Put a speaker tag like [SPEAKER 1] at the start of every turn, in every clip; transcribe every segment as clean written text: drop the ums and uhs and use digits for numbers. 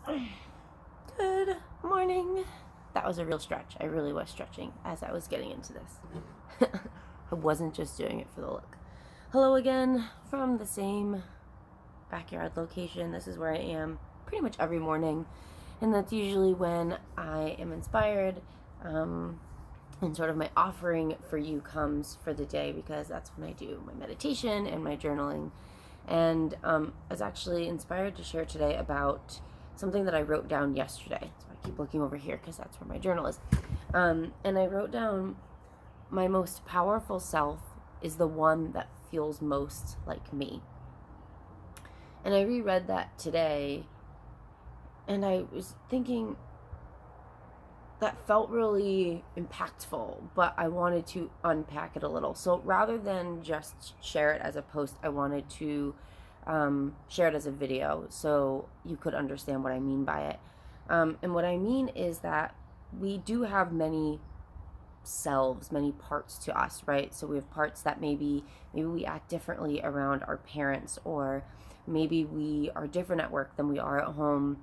[SPEAKER 1] Good morning. That was a real stretch. I really was stretching as I was getting into this. I wasn't just doing it for the look. Hello again from the same backyard location. This is where I am pretty much every morning, and that's usually when I am inspired, and sort of my offering for you comes for the day, because that's when I do my meditation and my journaling. And I was actually inspired to share today about something that I wrote down yesterday. So I keep looking over here because that's where my journal is. And I wrote down, my most powerful self is the one that feels most like me. And I reread that today, and I was thinking that felt really impactful, but I wanted to unpack it a little. So rather than just share it as a post, I wanted to share it as a video so you could understand what I mean by it. And what I mean is that we do have many selves, many parts to us, right? So we have parts that maybe we act differently around our parents, or maybe we are different at work than we are at home,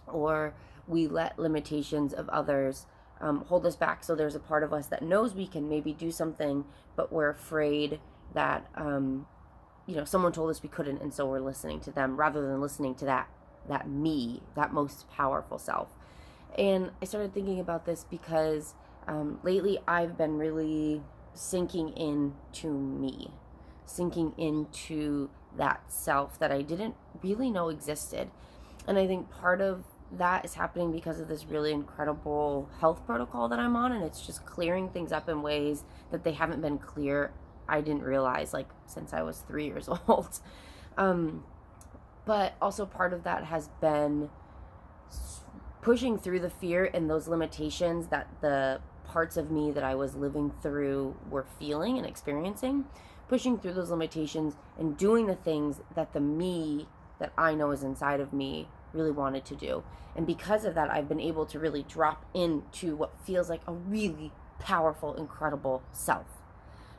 [SPEAKER 1] or we let limitations of others hold us back. So there's a part of us that knows we can maybe do something, but we're afraid that someone told us we couldn't, and so we're listening to them rather than listening to that me, that most powerful self. And I started thinking about this because lately I've been really sinking into me, sinking into that self that I didn't really know existed. And I think part of that is happening because of this really incredible health protocol that I'm on, and it's just clearing things up in ways that they haven't been clear, I didn't realize, like since I was 3 years old. But also part of that has been pushing through the fear and those limitations that the parts of me that I was living through were feeling and experiencing, pushing through those limitations and doing the things that the me that I know is inside of me really wanted to do. And because of that, I've been able to really drop into what feels like a really powerful, incredible self.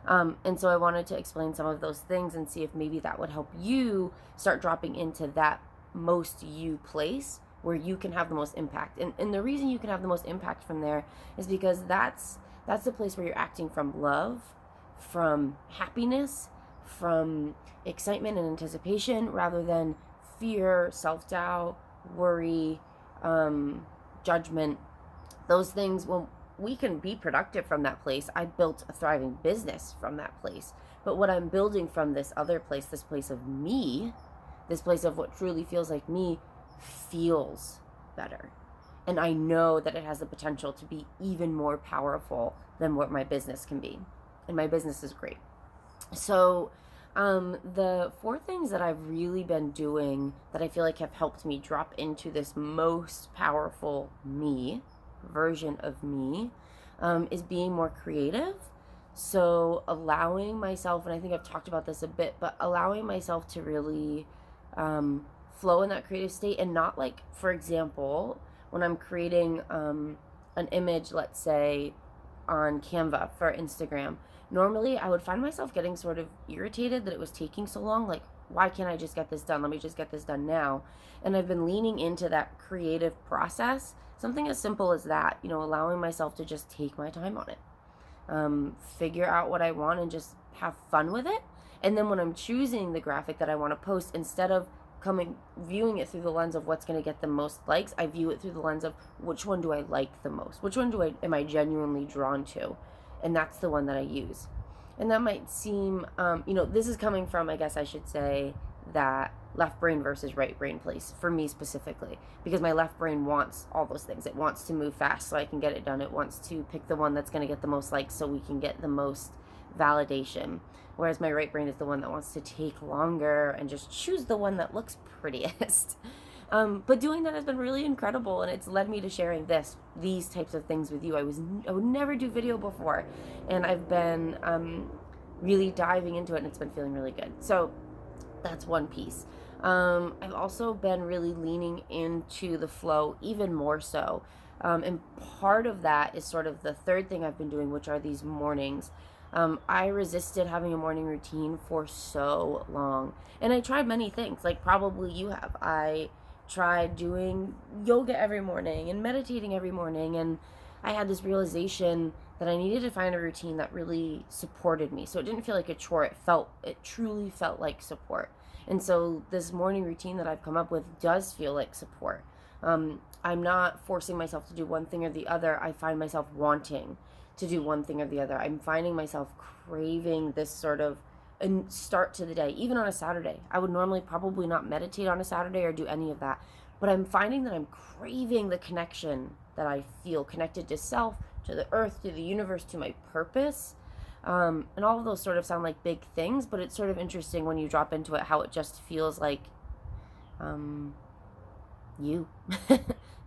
[SPEAKER 1] And so I wanted to explain some of those things and see if maybe that would help you start dropping into that most you place where you can have the most impact. And the reason you can have the most impact from there is because that's the place where you're acting from love, from happiness, from excitement and anticipation, rather than fear, self-doubt, worry, judgment. Those things, well, we can be productive from that place. I built a thriving business from that place. But what I'm building from this other place, this place of me, this place of what truly feels like me, feels better. And I know that it has the potential to be even more powerful than what my business can be. And my business is great. So the 4 things that I've really been doing that I feel like have helped me drop into this most powerful me, version of me, is being more creative. So allowing myself, and I think I've talked about this a bit, but allowing myself to really flow in that creative state, and not like, for example, when I'm creating an image, let's say on Canva for Instagram, normally I would find myself getting sort of irritated that it was taking so long. Like, why can't I just get this done? Let me just get this done now. And I've been leaning into that creative process, something as simple as that, allowing myself to just take my time on it, figure out what I want and just have fun with it. And then when I'm choosing the graphic that I want to post, instead of viewing it through the lens of what's going to get the most likes, I view it through the lens of which one do I like the most, which one am I genuinely drawn to, and that's the one that I use. And that might seem, this is coming from, I guess I should say, that left brain versus right brain place for me specifically, because my left brain wants all those things. It wants to move fast so I can get it done. It wants to pick the one that's going to get the most likes so we can get the most validation, whereas my right brain is the one that wants to take longer and just choose the one that looks prettiest. But doing that has been really incredible, and it's led me to sharing these types of things with you. I would never do video before, and I've been really diving into it, and it's been feeling really good. So that's one piece. I've also been really leaning into the flow even more so. And part of that is sort of the third thing I've been doing, which are these mornings. I resisted having a morning routine for so long, and I tried many things, like probably you have. I tried doing yoga every morning and meditating every morning, and I had this realization that I needed to find a routine that really supported me. So it didn't feel like a chore. It truly felt like support. And so this morning routine that I've come up with does feel like support. I'm not forcing myself to do one thing or the other. I find myself wanting to do one thing or the other. I'm finding myself craving this sort of a start to the day, even on a Saturday. I would normally probably not meditate on a Saturday or do any of that, but I'm finding that I'm craving the connection that I feel, connected to self, to the earth, to the universe, to my purpose. And all of those sort of sound like big things, but it's sort of interesting when you drop into it how it just feels like you.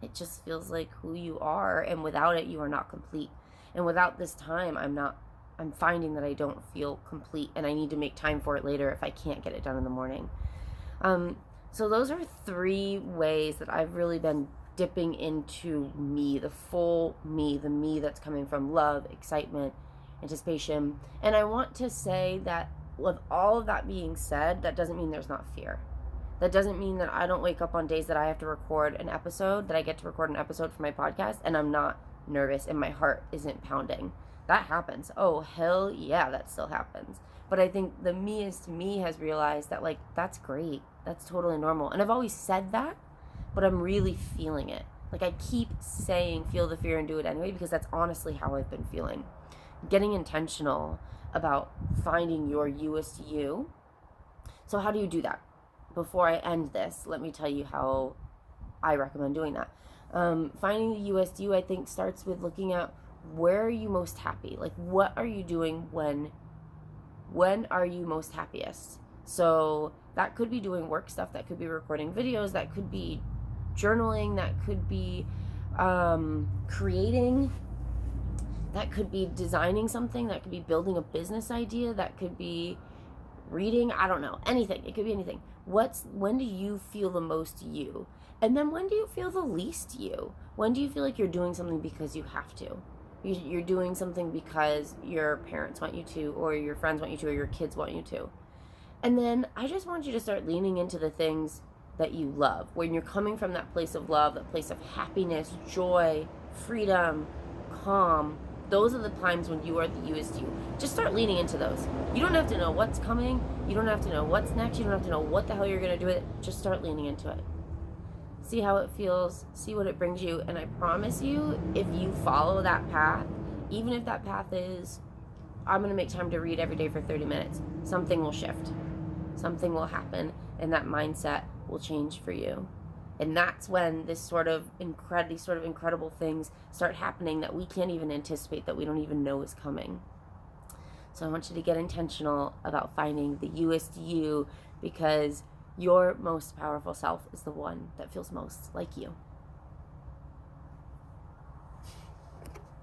[SPEAKER 1] It just feels like who you are, and without it, you are not complete. And without this time, I'm finding that I don't feel complete, and I need to make time for it later if I can't get it done in the morning. So those are 3 ways that I've really been dipping into me, the full me, the me that's coming from love, excitement, anticipation. And I want to say that with all of that being said, that doesn't mean there's not fear. That doesn't mean that I don't wake up on days that I have to record an episode, that I get to record an episode for my podcast, and I'm not nervous and my heart isn't pounding. That happens. Oh, hell yeah, that still happens. But I think the meest me has realized that, like, that's great. That's totally normal. And I've always said that, but I'm really feeling it. Like, I keep saying feel the fear and do it anyway, because that's honestly how I've been feeling. Getting intentional about finding your youest you. So how do you do that? Before I end this, let me tell you how I recommend doing that. Finding the youest you, I think, starts with looking at where are you most happy? Like, what are you doing when are you most happiest? So that could be doing work stuff, that could be recording videos, that could be journaling, that could be creating, that could be designing something, that could be building a business idea, that could be reading, I don't know, anything. It could be anything. When do you feel the most you? And then when do you feel the least you? When do you feel like you're doing something because you have to? You're doing something because your parents want you to, or your friends want you to, or your kids want you to. And then I just want you to start leaning into the things that you love. When you're coming from that place of love, that place of happiness, joy, freedom, calm, those are the times when you are the youest you. Just start leaning into those. You don't have to know what's coming. You don't have to know what's next. You don't have to know what the hell you're going to do with it. Just start leaning into it. See how it feels. See what it brings you. And I promise you, if you follow that path, even if that path is, I'm going to make time to read every day for 30 minutes, something will shift. Something will happen, and that mindset will change for you. And that's when these sort of incredible things start happening that we can't even anticipate, that we don't even know is coming. So I want you to get intentional about finding the youest you, because your most powerful self is the one that feels most like you.